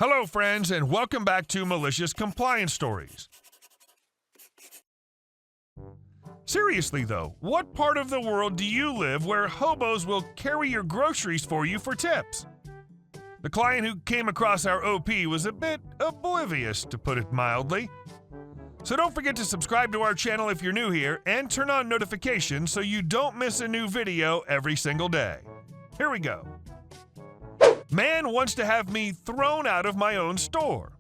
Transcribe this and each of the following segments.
Hello, friends, and welcome back to Malicious Compliance Stories. Seriously, though, what part of the world do you live where hobos will carry your groceries for you for tips? The client who came across our OP was a bit oblivious, to put it mildly. So don't forget to subscribe to our channel if you're new here and turn on notifications so you don't miss a new video every single day. Here we go. Man wants to have me thrown out of my own store.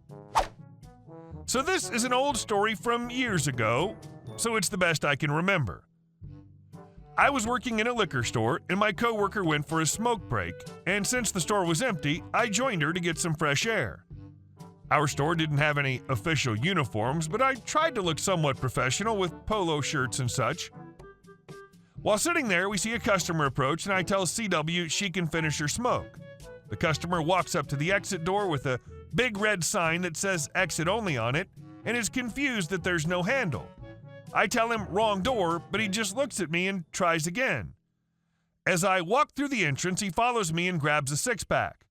So this is an old story from years ago, so it's the best I can remember. I was working in a liquor store and my coworker went for a smoke break, and since the store was empty, I joined her to get some fresh air. Our store didn't have any official uniforms, but I tried to look somewhat professional with polo shirts and such. While sitting there, we see a customer approach and I tell CW she can finish her smoke. The customer walks up to the exit door with a big red sign that says exit only on it and is confused that there's no handle. I tell him wrong door, but he just looks at me and tries again. As I walk through the entrance, he follows me and grabs a six-pack.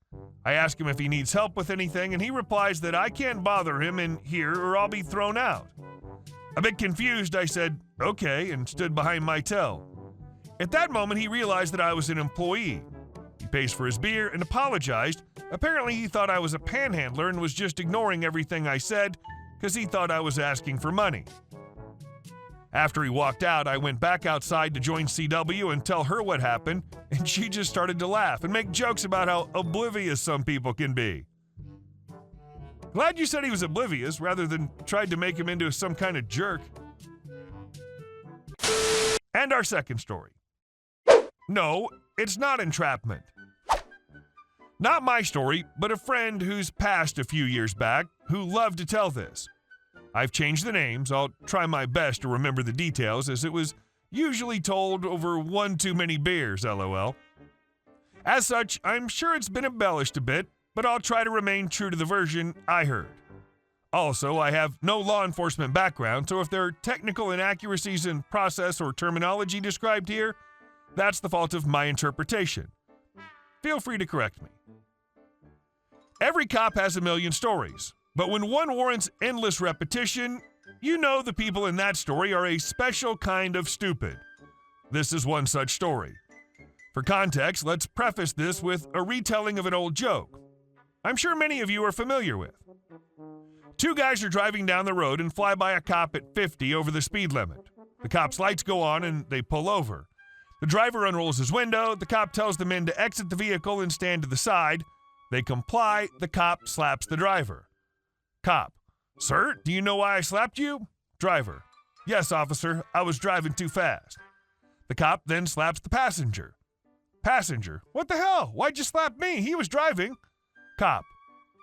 I ask him if he needs help with anything, and he replies that I can't bother him in here or I'll be thrown out. A bit confused, I said, okay, and stood behind my till. At that moment, he realized that I was an employee. He pays for his beer and apologized. Apparently, he thought I was a panhandler and was just ignoring everything I said because he thought I was asking for money. After he walked out, I went back outside to join CW and tell her what happened, and she just started to laugh and make jokes about how oblivious some people can be. Glad you said he was oblivious rather than tried to make him into some kind of jerk. And our second story. No, it's not entrapment. Not my story, but a friend who's passed a few years back who loved to tell this. I've changed the names. I'll try my best to remember the details, as it was usually told over one too many beers, lol. As such, I'm sure it's been embellished a bit, but I'll try to remain true to the version I heard. Also, I have no law enforcement background, so if there are technical inaccuracies in process or terminology described here, that's the fault of my interpretation. Feel free to correct me. Every cop has a million stories. But when one warrants endless repetition, you know the people in that story are a special kind of stupid. This is one such story. For context, let's preface this with a retelling of an old joke I'm sure many of you are familiar with. Two guys are driving down the road and fly by a cop at 50 over the speed limit. The cop's lights go on and they pull over. The driver unrolls his window. The cop tells the men to exit the vehicle and stand to the side. They comply. The cop slaps the driver. Cop: Sir, do you know why I slapped you? Driver: Yes, officer, I was driving too fast. The cop then slaps the passenger. Passenger: What the hell? Why'd you slap me? He was driving. Cop: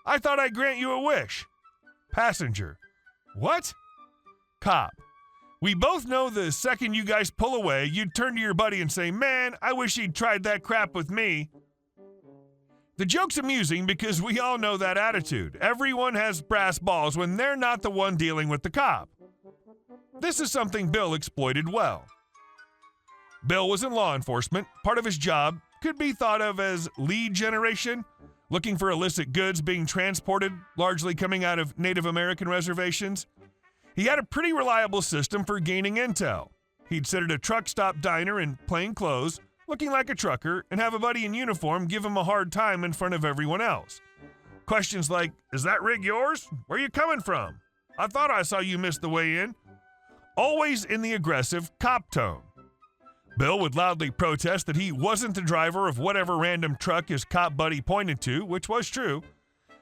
I thought I'd grant you a wish. Passenger: What? Cop: We both know the second you guys pull away, you'd turn to your buddy and say, man, I wish he'd tried that crap with me. The joke's amusing because we all know that attitude. Everyone has brass balls when they're not the one dealing with the cop. This is something Bill exploited well. Bill was in law enforcement. Part of his job could be thought of as lead generation, looking for illicit goods being transported, largely coming out of Native American reservations. He had a pretty reliable system for gaining intel. He'd sit at a truck stop diner in plain clothes, looking like a trucker, and have a buddy in uniform give him a hard time in front of everyone else. Questions like, is that rig yours? Where you coming from? I thought I saw you miss the way in. Always in the aggressive cop tone. Bill would loudly protest that he wasn't the driver of whatever random truck his cop buddy pointed to, which was true.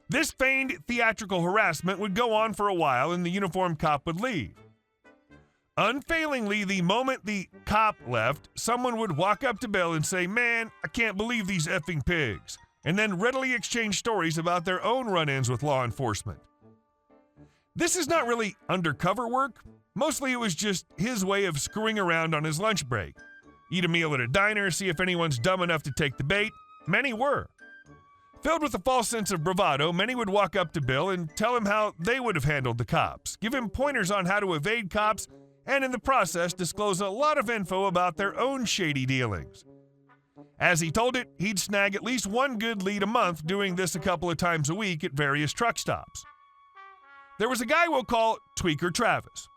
This feigned theatrical harassment would go on for a while and the uniformed cop would leave. Unfailingly, the moment the cop left, someone would walk up to Bill and say, man, I can't believe these effing pigs, and then readily exchange stories about their own run-ins with law enforcement. This is not really undercover work. Mostly it was just his way of screwing around on his lunch break. Eat a meal at a diner, see if anyone's dumb enough to take the bait. Many were. Filled with a false sense of bravado, many would walk up to Bill and tell him how they would have handled the cops, give him pointers on how to evade cops, and in the process disclose a lot of info about their own shady dealings. As he told it, he'd snag at least one good lead a month doing this a couple of times a week at various truck stops. There was a guy we'll call Tweaker Travis.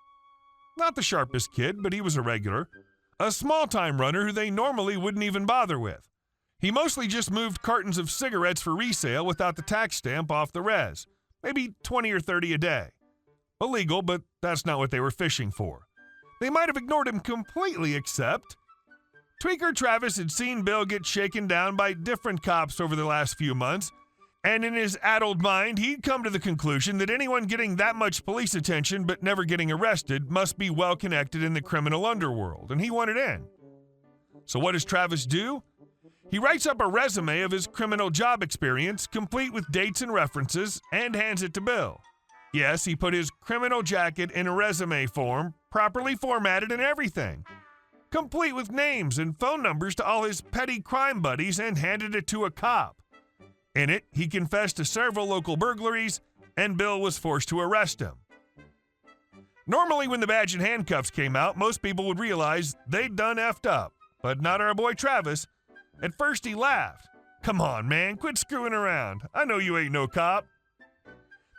Not the sharpest kid, but he was a regular. A small-time runner who they normally wouldn't even bother with. He mostly just moved cartons of cigarettes for resale without the tax stamp off the res. Maybe 20 or 30 a day. Illegal, but that's not what they were fishing for. They might have ignored him completely, except Tweaker Travis had seen Bill get shaken down by different cops over the last few months, and in his addled mind, he'd come to the conclusion that anyone getting that much police attention but never getting arrested must be well connected in the criminal underworld, and he wanted in. So what does Travis do? He writes up a resume of his criminal job experience, complete with dates and references, and hands it to Bill. Yes, he put his criminal jacket in a resume form, properly formatted and everything, complete with names and phone numbers to all his petty crime buddies, and handed it to a cop. In it, he confessed to several local burglaries, and Bill was forced to arrest him. Normally, when the badge and handcuffs came out, most people would realize they'd done effed up, but not our boy Travis. At first, he laughed. "Come on, man, quit screwing around. I know you ain't no cop."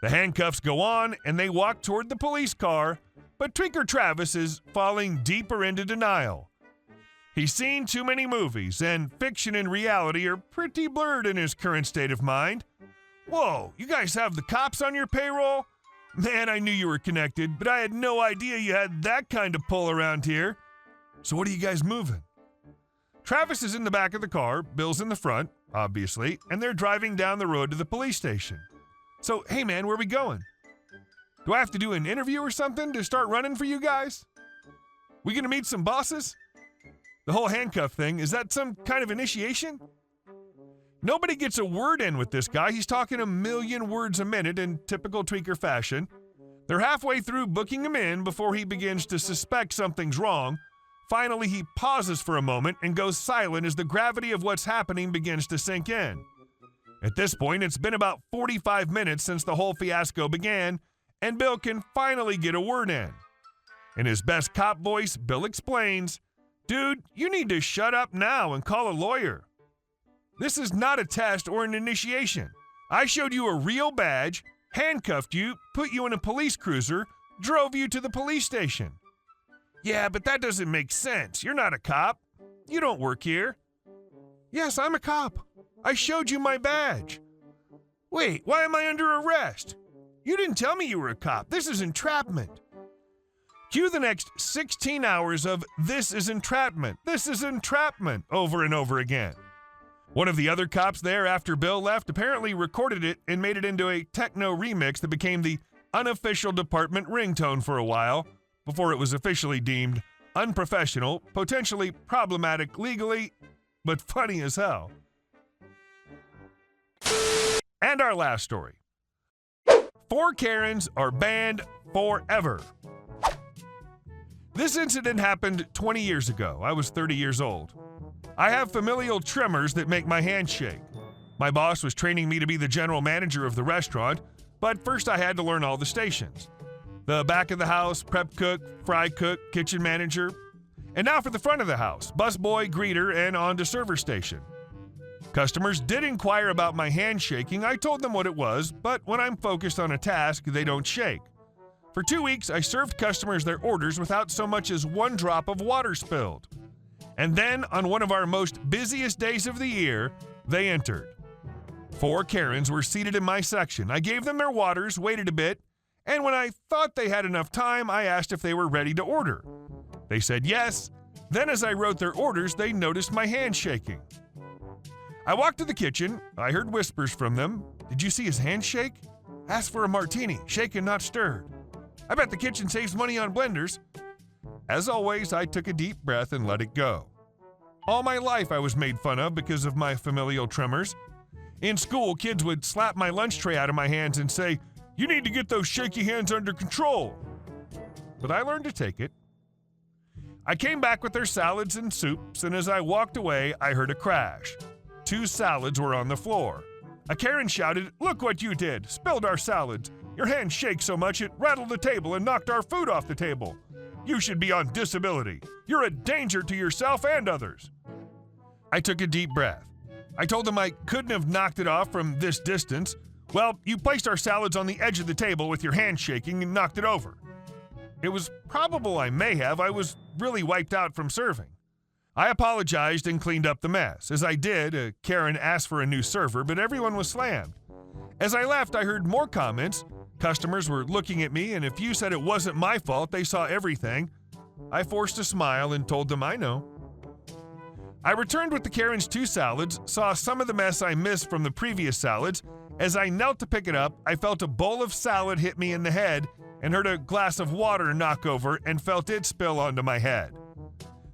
The handcuffs go on, and they walk toward the police car, but Tweaker Travis is falling deeper into denial. He's seen too many movies, and fiction and reality are pretty blurred in his current state of mind. "Whoa, you guys have the cops on your payroll? Man, I knew you were connected, but I had no idea you had that kind of pull around here. So what are you guys moving?" Travis is in the back of the car, Bill's in the front, obviously, and they're driving down the road to the police station. "So, hey man, where are we going? Do I have to do an interview or something to start running for you guys? We gonna meet some bosses? The whole handcuff thing, is that some kind of initiation?" Nobody gets a word in with this guy. He's talking a million words a minute in typical Tweaker fashion. They're halfway through booking him in before he begins to suspect something's wrong. Finally, he pauses for a moment and goes silent as the gravity of what's happening begins to sink in. At this point, it's been about 45 minutes since the whole fiasco began, and Bill can finally get a word in. In his best cop voice, Bill explains, "Dude, you need to shut up now and call a lawyer. This is not a test or an initiation. I showed you a real badge, handcuffed you, put you in a police cruiser, drove you to the police station." "Yeah, but that doesn't make sense. You're not a cop. You don't work here." "Yes, I'm a cop. I showed you my badge." "Wait, why am I under arrest? You didn't tell me you were a cop. This is entrapment." Cue the next 16 hours of "this is entrapment, this is entrapment" over and over again. One of the other cops there after Bill left apparently recorded it and made it into a techno remix that became the unofficial department ringtone for a while, before it was officially deemed unprofessional, potentially problematic legally, but funny as hell. And our last story. 4 Karens are banned forever. This incident happened 20 years ago. I was 30 years old. I have familial tremors that make my hands shake. My boss was training me to be the general manager of the restaurant, but first I had to learn all the stations. The back of the house, prep cook, fry cook, kitchen manager. And now for the front of the house, busboy, greeter, and on to server station. Customers did inquire about my hand shaking. I told them what it was, but when I'm focused on a task, they don't shake. For 2 weeks, I served customers their orders without so much as one drop of water spilled. And then, on one of our most busiest days of the year, they entered. 4 Karens were seated in my section. I gave them their waters, waited a bit, and when I thought they had enough time, I asked if they were ready to order. They said yes. Then as I wrote their orders, they noticed my hand shaking. I walked to the kitchen. I heard whispers from them. "Did you see his hand shake? Ask for a martini, shaken, not stirred. I bet the kitchen saves money on blenders." As always, I took a deep breath and let it go. All my life I was made fun of because of my familial tremors. In school, kids would slap my lunch tray out of my hands and say, "You need to get those shaky hands under control." But I learned to take it. I came back with their salads and soups, and as I walked away, I heard a crash. 2 salads were on the floor. A Karen shouted, "Look what you did! Spilled our salads! Your hand shakes so much it rattled the table and knocked our food off the table! You should be on disability! You're a danger to yourself and others!" I took a deep breath. I told them I couldn't have knocked it off from this distance. Well, you placed our salads on the edge of the table with your hand shaking and knocked it over. It was probable I may have. I was really wiped out from serving. I apologized and cleaned up the mess. As I did, Karen asked for a new server, but everyone was slammed. As I left, I heard more comments. Customers were looking at me, and if you said it wasn't my fault, they saw everything. I forced a smile and told them I know. I returned with the Karen's 2 salads, saw some of the mess I missed from the previous salads. As I knelt to pick it up, I felt a bowl of salad hit me in the head and heard a glass of water knock over and felt it spill onto my head.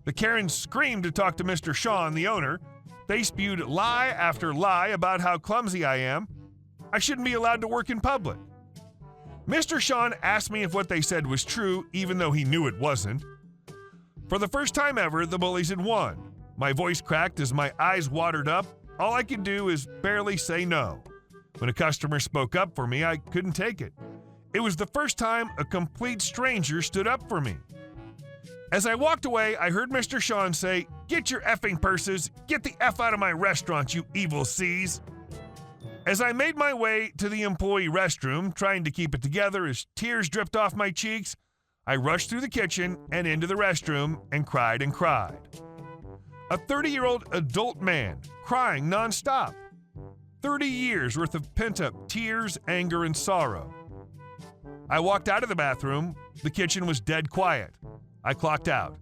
The Karens screamed to talk to Mr. Sean, the owner. They spewed lie after lie about how clumsy I am. I shouldn't be allowed to work in public. Mr. Sean asked me if what they said was true, even though he knew it wasn't. For the first time ever, the bullies had won. My voice cracked as my eyes watered up. All I could do is barely say no. When a customer spoke up for me, I couldn't take it. It was the first time a complete stranger stood up for me. As I walked away, I heard Mr. Sean say, "Get your effing purses! Get the F out of my restaurant, you evil C's!" As I made my way to the employee restroom, trying to keep it together as tears dripped off my cheeks, I rushed through the kitchen and into the restroom and cried and cried. A 30-year-old adult man, crying nonstop. 30 years worth of pent-up tears, anger, and sorrow. I walked out of the bathroom. The kitchen was dead quiet. I clocked out.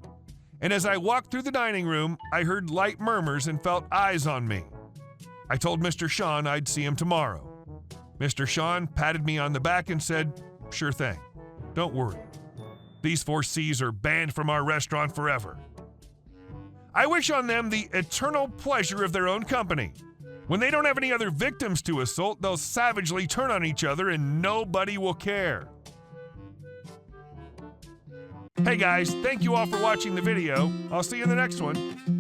And as I walked through the dining room, I heard light murmurs and felt eyes on me. I told Mr. Sean I'd see him tomorrow. Mr. Sean patted me on the back and said, "Sure thing. Don't worry. These 4 C's are banned from our restaurant forever." I wish on them the eternal pleasure of their own company. When they don't have any other victims to assault, they'll savagely turn on each other and nobody will care. Hey guys, thank you all for watching the video. I'll see you in the next one.